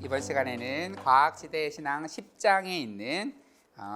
이번 시간에는 과학시대의 신앙 10장에 있는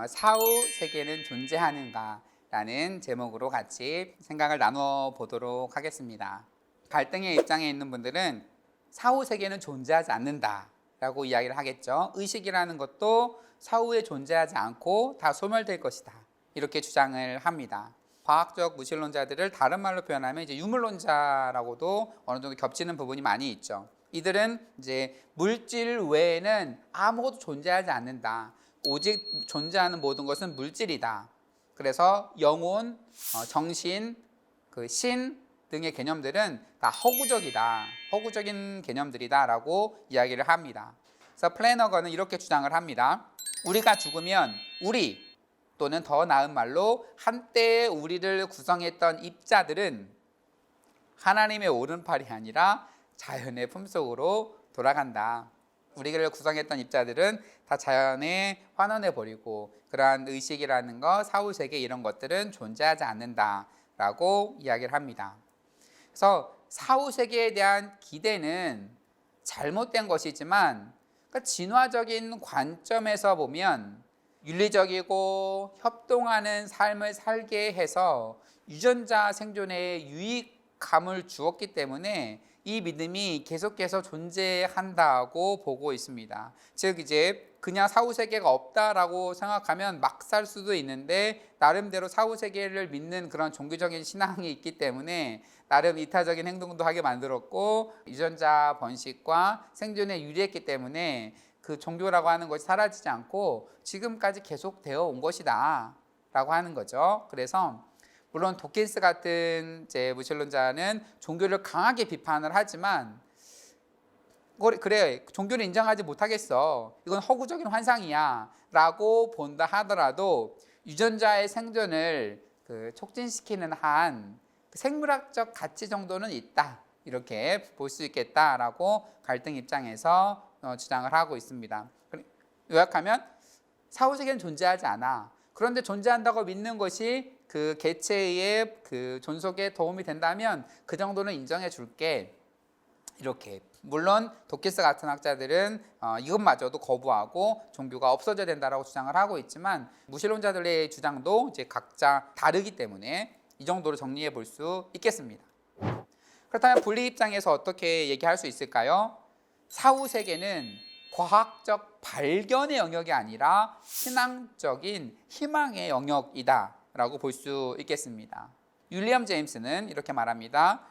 사후 세계는 존재하는가 라는 제목으로 같이 생각을 나눠 보도록 하겠습니다. 갈등의 입장에 있는 분들은 사후 세계는 존재하지 않는다 라고 이야기를 하겠죠. 의식이라는 것도 사후에 존재하지 않고 다 소멸될 것이다 이렇게 주장을 합니다. 과학적 무신론자들을 다른 말로 표현하면 이제 유물론자라고도 어느 정도 겹치는 부분이 많이 있죠. 이들은 이제 물질 외에는 아무것도 존재하지 않는다. 오직 존재하는 모든 것은 물질이다. 그래서 영혼, 정신, 신 등의 개념들은 다 허구적이다. 허구적인 개념들이다라고 이야기를 합니다. 그래서 플래너건은 이렇게 주장을 합니다. 우리가 죽으면 우리 또는 더 나은 말로 한때 우리를 구성했던 입자들은 하나님의 오른팔이 아니라 자연의 품속으로 돌아간다. 우리를 구성했던 입자들은 다 자연에 환원해 버리고 그러한 의식이라는 것, 사후세계 이런 것들은 존재하지 않는다라고 이야기를 합니다. 그래서 사후세계에 대한 기대는 잘못된 것이지만 진화적인 관점에서 보면 윤리적이고 협동하는 삶을 살게 해서 유전자 생존에 유익감을 주었기 때문에 이 믿음이 계속해서 존재한다고 보고 있습니다. 즉 이제 그냥 사후세계가 없다라고 생각하면 막 살 수도 있는데 나름대로 사후세계를 믿는 그런 종교적인 신앙이 있기 때문에 나름 이타적인 행동도 하게 만들었고 유전자 번식과 생존에 유리했기 때문에 그 종교라고 하는 것이 사라지지 않고 지금까지 계속 되어 온 것이다 라고 하는 거죠. 그래서 물론 도킨스 같은 무신론자는 종교를 강하게 비판을 하지만 그래 종교를 인정하지 못하겠어, 이건 허구적인 환상이야 라고 본다 하더라도 유전자의 생존을 촉진시키는 한 생물학적 가치 정도는 있다 이렇게 볼 수 있겠다라고 갈등 입장에서 주장을 하고 있습니다. 요약하면 사후세계는 존재하지 않아. 그런데 존재한다고 믿는 것이 그 개체의 존속에 도움이 된다면 그 정도는 인정해 줄게 이렇게. 물론 도키스 같은 학자들은 이것마저도 거부하고 종교가 없어져야 된다라고 주장을 하고 있지만 무신론자들의 주장도 이제 각자 다르기 때문에 이 정도로 정리해 볼 수 있겠습니다. 그렇다면 분리 입장에서 어떻게 얘기할 수 있을까요? 사후 세계는 과학적 발견의 영역이 아니라 신앙적인 희망의 영역이다 라고 볼 수 있겠습니다. 윌리엄 제임스는 이렇게 말합니다.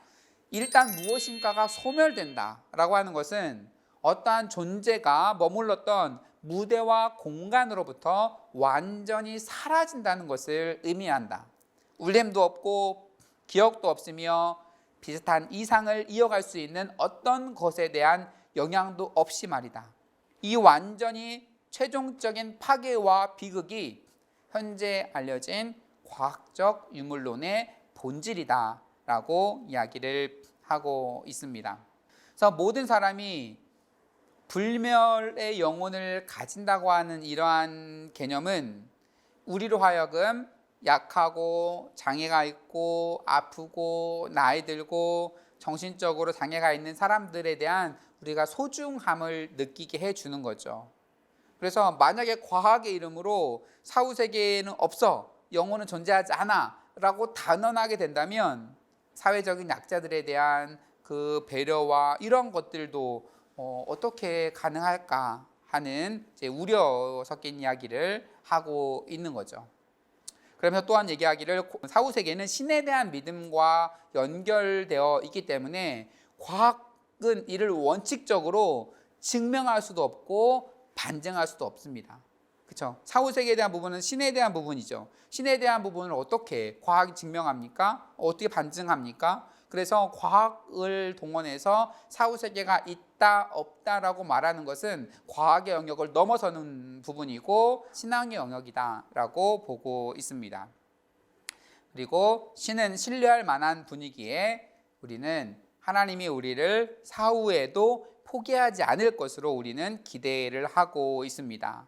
일단 무엇인가가 소멸된다 라고 하는 것은 어떠한 존재가 머물렀던 무대와 공간으로부터 완전히 사라진다는 것을 의미한다. 울림도 없고 기억도 없으며 비슷한 이상을 이어갈 수 있는 어떤 것에 대한 영향도 없이 말이다. 이 완전히 최종적인 파괴와 비극이 현재 알려진 과학적 유물론의 본질이다 라고 이야기를 하고 있습니다. 그래서 모든 사람이 불멸의 영혼을 가진다고 하는 이러한 개념은 우리로 하여금 약하고 장애가 있고 아프고 나이 들고 정신적으로 장애가 있는 사람들에 대한 우리가 소중함을 느끼게 해주는 거죠. 그래서 만약에 과학의 이름으로 사후세계는 없어, 영혼은 존재하지 않아 라고 단언하게 된다면 사회적인 약자들에 대한 그 배려와 이런 것들도 어떻게 가능할까 하는 우려 섞인 이야기를 하고 있는 거죠. 그러면서 또한 얘기하기를 사후세계는 신에 대한 믿음과 연결되어 있기 때문에 과학은 이를 원칙적으로 증명할 수도 없고 반증할 수도 없습니다. 그렇죠? 사후세계에 대한 부분은 신에 대한 부분이죠. 신에 대한 부분을 어떻게 과학이 증명합니까? 어떻게 반증합니까? 그래서 과학을 동원해서 사후세계가 있다 없다라고 말하는 것은 과학의 영역을 넘어서는 부분이고 신앙의 영역이다라고 보고 있습니다. 그리고 신은 신뢰할 만한 분위기에 우리는 하나님이 우리를 사후에도 포기하지 않을 것으로 우리는 기대를 하고 있습니다.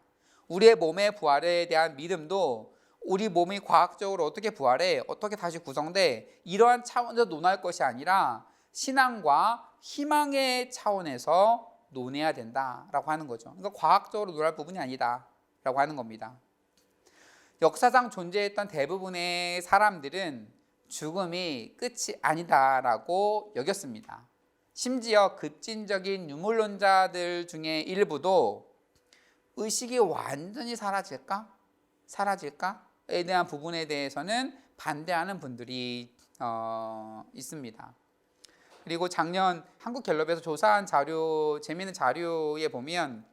우리의 몸의 부활에 대한 믿음도 우리 몸이 과학적으로 어떻게 부활해, 어떻게 다시 구성돼, 이러한 차원에서 논할 것이 아니라 신앙과 희망의 차원에서 논해야 된다라고 하는 거죠. 그러니까 과학적으로 논할 부분이 아니다라고 하는 겁니다. 역사상 존재했던 대부분의 사람들은 죽음이 끝이 아니다라고 여겼습니다. 심지어 급진적인 유물론자들 중에 일부도 의식이 완전히 사라질까에 대한 부분에 대해서는 반대하는 분들이 있습니다. 그리고 작년 한국갤럽에서 조사한 재미있는 자료에 보면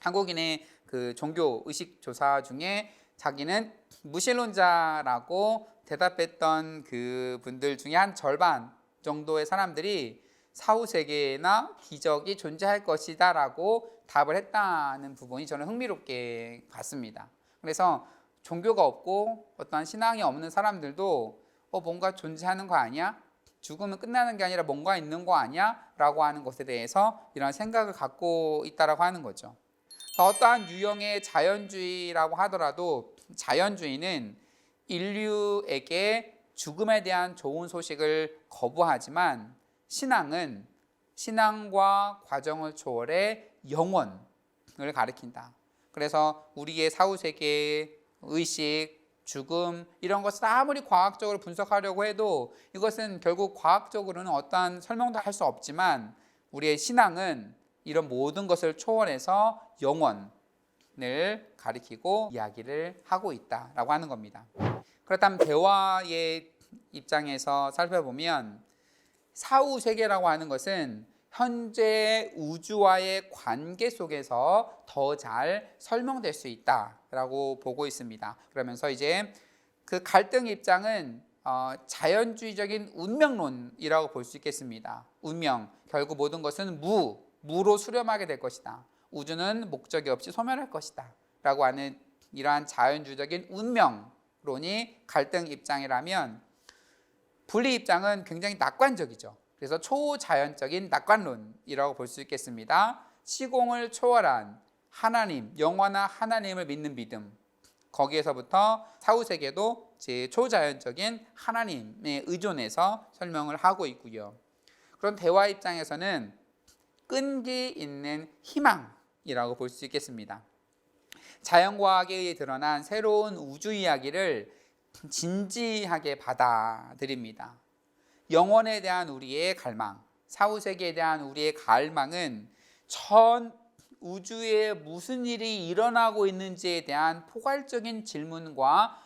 한국인의 그 종교 의식 조사 중에 자기는 무신론자라고 대답했던 그 분들 중에 한 절반 정도의 사람들이 사후 세계나 기적이 존재할 것이다 라고 답을 했다는 부분이 저는 흥미롭게 봤습니다. 그래서 종교가 없고 어떠한 신앙이 없는 사람들도 뭔가 존재하는 거 아니야? 죽으면 끝나는 게 아니라 뭔가 있는 거 아니야? 라고 하는 것에 대해서 이런 생각을 갖고 있다라고 하는 거죠. 어떠한 유형의 자연주의라고 하더라도 자연주의는 인류에게 죽음에 대한 좋은 소식을 거부하지만 신앙은 신앙과 과정을 초월해 영원을 가리킨다. 그래서 우리의 사후세계, 의식, 죽음 이런 것을 아무리 과학적으로 분석하려고 해도 이것은 결국 과학적으로는 어떠한 설명도 할 수 없지만 우리의 신앙은 이런 모든 것을 초월해서 영원을 가리키고 이야기를 하고 있다라고 하는 겁니다. 그렇다면 대화의 입장에서 살펴보면 사후 세계라고 하는 것은 현재 우주와의 관계 속에서 더 잘 설명될 수 있다라고 보고 있습니다. 그러면서 이제 그 갈등 입장은 자연주의적인 운명론이라고 볼 수 있겠습니다. 운명, 결국 모든 것은 무로 수렴하게 될 것이다. 우주는 목적이 없이 소멸할 것이다 라고 하는 이러한 자연주의적인 운명론이 갈등 입장이라면 분리 입장은 굉장히 낙관적이죠. 그래서 초자연적인 낙관론이라고 볼 수 있겠습니다. 시공을 초월한 하나님, 영원한 하나님을 믿는 믿음, 거기에서부터 사후세계도 초자연적인 하나님에 의존해서 설명을 하고 있고요. 그런 대화 입장에서는 끈기 있는 희망이라고 볼 수 있겠습니다. 자연과학에 의해 드러난 새로운 우주 이야기를 진지하게 받아들입니다. 영혼에 대한 우리의 갈망, 사후세계에 대한 우리의 갈망은 전 우주에 무슨 일이 일어나고 있는지에 대한 포괄적인 질문과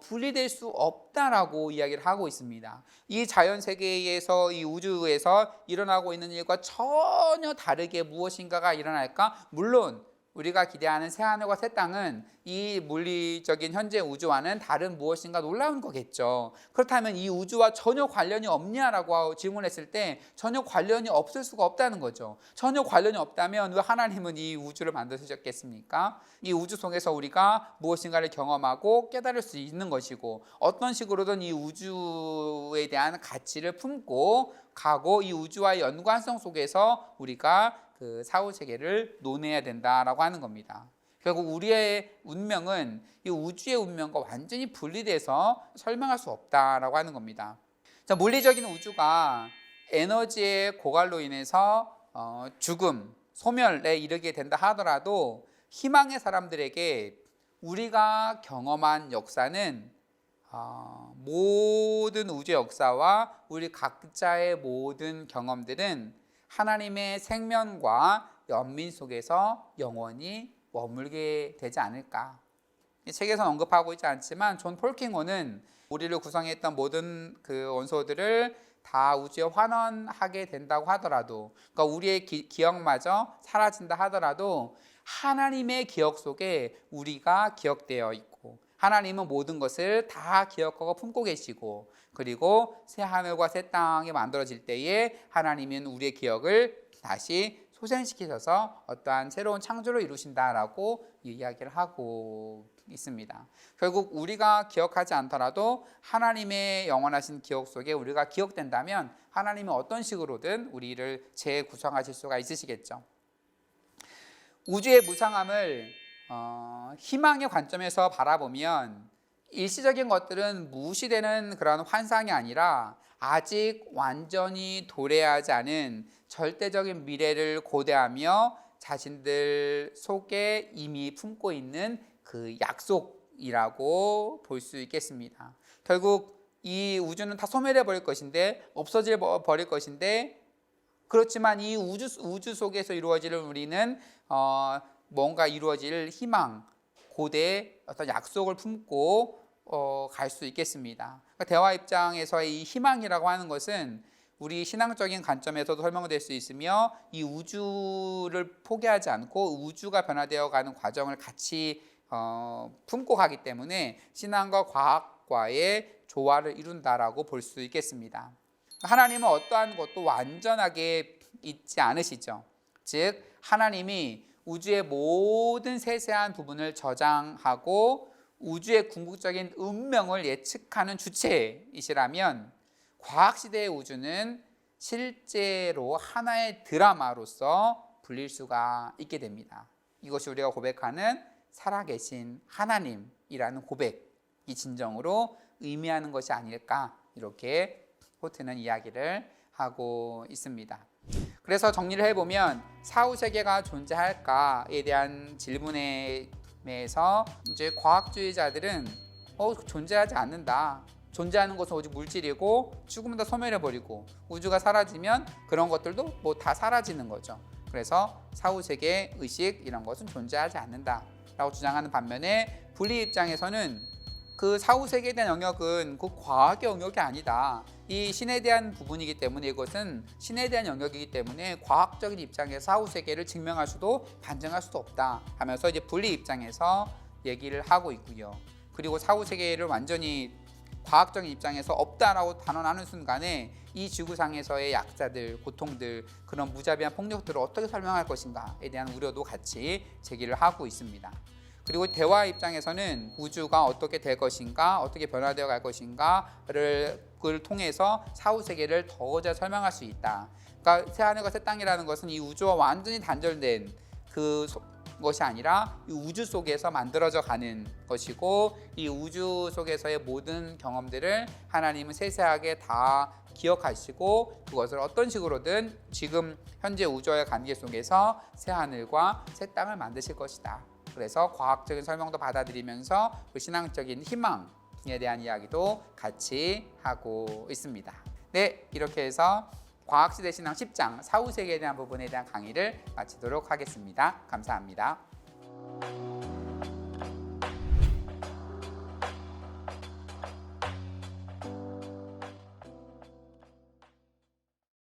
분리될 수 없다라고 이야기를 하고 있습니다. 이 자연세계에서 이 우주에서 일어나고 있는 일과 전혀 다르게 무엇인가가 일어날까? 물론 우리가 기대하는 새하늘과 새 땅은 이 물리적인 현재 우주와는 다른 무엇인가 놀라운 거겠죠. 그렇다면 이 우주와 전혀 관련이 없냐라고 질문했을 때 전혀 관련이 없을 수가 없다는 거죠. 전혀 관련이 없다면 왜 하나님은 이 우주를 만드셨겠습니까? 이 우주 속에서 우리가 무엇인가를 경험하고 깨달을 수 있는 것이고 어떤 식으로든 이 우주에 대한 가치를 품고 가고 이 우주와의 연관성 속에서 우리가 그 사후세계를 논해야 된다라고 하는 겁니다. 결국 우리의 운명은 이 우주의 운명과 완전히 분리돼서 설명할 수 없다라고 하는 겁니다. 자, 물리적인 우주가 에너지의 고갈로 인해서 죽음, 소멸에 이르게 된다 하더라도 희망의 사람들에게 우리가 경험한 역사는 모든 우주의 역사와 우리 각자의 모든 경험들은 하나님의 생명과 연민 속에서 영원히 머물게 되지 않을까. 이 책에서는 언급하고 있지 않지만 존 폴킹호는 우리를 구성했던 모든 그 원소들을 다 우주에 환원하게 된다고 하더라도, 그러니까 우리의 기억마저 사라진다 하더라도 하나님의 기억 속에 우리가 기억되어 있고 하나님은 모든 것을 다 기억하고 품고 계시고 그리고 새 하늘과 새 땅이 만들어질 때에 하나님은 우리의 기억을 다시 소생시키셔서 어떠한 새로운 창조를 이루신다라고 이야기를 하고 있습니다. 결국 우리가 기억하지 않더라도 하나님의 영원하신 기억 속에 우리가 기억된다면 하나님은 어떤 식으로든 우리를 재구성하실 수가 있으시겠죠. 우주의 무상함을 희망의 관점에서 바라보면 일시적인 것들은 무시되는 그런 환상이 아니라 아직 완전히 도래하지 않은 절대적인 미래를 고대하며 자신들 속에 이미 품고 있는 그 약속이라고 볼 수 있겠습니다. 결국 이 우주는 다 소멸해 버릴 것인데, 없어져 버릴 것인데, 그렇지만 이 우주 속에서 이루어질 우리는 뭔가 이루어질 희망, 고대의 어떤 약속을 품고 갈 수 있겠습니다. 그러니까 대화 입장에서의 이 희망이라고 하는 것은 우리 신앙적인 관점에서도 설명될 수 있으며, 이 우주를 포기하지 않고 우주가 변화되어 가는 과정을 같이 품고 가기 때문에 신앙과 과학과의 조화를 이룬다라고 볼 수 있겠습니다. 하나님은 어떠한 것도 완전하게 있지 않으시죠. 즉 하나님이 우주의 모든 세세한 부분을 저장하고 우주의 궁극적인 운명을 예측하는 주체이시라면, 과학시대의 우주는 실제로 하나의 드라마로서 불릴 수가 있게 됩니다. 이것이 우리가 고백하는 살아계신 하나님이라는 고백이 진정으로 의미하는 것이 아닐까, 이렇게 호트는 이야기를 하고 있습니다. 그래서 정리를 해보면 사후세계가 존재할까에 대한 질문에서 이제 과학주의자들은 존재하지 않는다. 존재하는 것은 오직 물질이고 죽으면 다 소멸해버리고 우주가 사라지면 그런 것들도 뭐 다 사라지는 거죠. 그래서 사후세계 의식 이런 것은 존재하지 않는다라고 주장하는 반면에, 분리 입장에서는 그 사후세계에 대한 영역은 그 과학의 영역이 아니다. 이 신에 대한 부분이기 때문에, 이것은 신에 대한 영역이기 때문에 과학적인 입장에서 사후세계를 증명할 수도 반증할 수도 없다 하면서 이제 분리 입장에서 얘기를 하고 있고요. 그리고 사후세계를 완전히 과학적인 입장에서 없다라고 단언하는 순간에 이 지구상에서의 약자들, 고통들, 그런 무자비한 폭력들을 어떻게 설명할 것인가에 대한 우려도 같이 제기를 하고 있습니다. 그리고 대화 입장에서는 우주가 어떻게 될 것인가, 어떻게 변화되어 갈 것인가를 통해서 사후세계를 더 잘 설명할 수 있다. 그러니까 새하늘과 새 땅이라는 것은 이 우주와 완전히 단절된 것이 아니라 이 우주 속에서 만들어져 가는 것이고, 이 우주 속에서의 모든 경험들을 하나님은 세세하게 다 기억하시고 그것을 어떤 식으로든 지금 현재 우주와의 관계 속에서 새하늘과 새 땅을 만드실 것이다. 그래서 과학적인 설명도 받아들이면서 그 신앙적인 희망에 대한 이야기도 같이 하고 있습니다. 네, 이렇게 해서 과학시대 신앙 10장 사후세계에 대한 부분에 대한 강의를 마치도록 하겠습니다. 감사합니다.